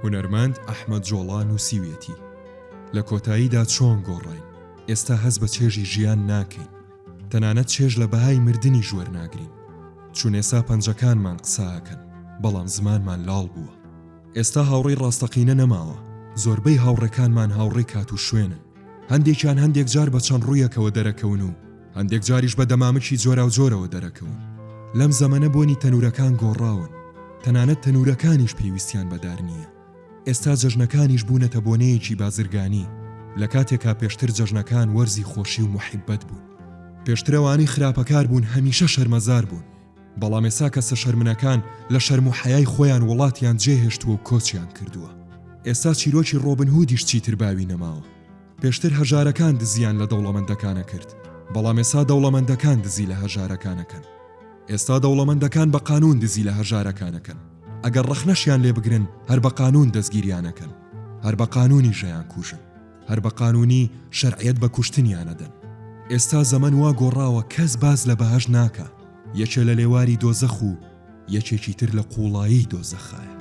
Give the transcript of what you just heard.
هونەرمەند ئەحمەد جۆڵان نووسیویەتی لە کۆتاییدا چۆن گۆڕین ئێستا هەست بە چێژی ژیان ناکەین تەنانەت چێژ لە بەهای مردنی ژوەر ناگرین چون ئێستا پەنجەکانمان قساکەن بەڵام زمانمان لاڵ بووە ئێستا هاوڕێی ڕاستەقینە نەماوە زۆربەی هاوڕێکانمان هاوڕێی کات و شوێنن هەندێکیان هەندێک جار بە چەند ڕوویەکەوە دەرەکەون و هەندێک جاریش بە دەمامکی جۆرا و جۆرەوە دەرەکەون لەم زەمەنە بۆنی تەنورەکان گۆڕاون تەنانەت تەنورەکانیش پێویستیان بەدار نییە ئێستا جەژنەکانیش بوونەتە بۆنەیەکی بازرگانی لە کاتێکا پێشتر جەژنەکان وەرزی خۆشی و محیبەت بوون پێشترەوانی خراپەکار بوون هەمیشە شەرمەزار بوون بەڵام ئێستا کەسە شەرمنەکان لە شەرم و حەیای خۆیان وڵاتیان جێهێشتووە و کۆچیان کردووە ئێستا چیرۆکی ڕۆبن هودیش چیتر باوی نەماوە پێشتر هەژارەکان دزیان لە دەوڵەمەندەکانە کرد بەڵام ئێستا دەوڵەمەندەکان دزی لە هەژارەکانەکەن ئێستا دەوڵەمەندەکان بە قانون دزی لە هەژارەکانەکەن ئەگەر ڕەخنەشیان لێ بگرن هەر بە قانون دەستگیریانەکەن هەر بە قانونی ژەیان کوژن هەر بە قانونی شەرعیەت بە کوشتنیانەدەن ئێستا زەمن وا گۆڕاوە کەس باز لە بەهەژ ناکە یەکێ لە لێواری دۆزەخ و یەکێکی تر لە قوڵایی دۆزەخایە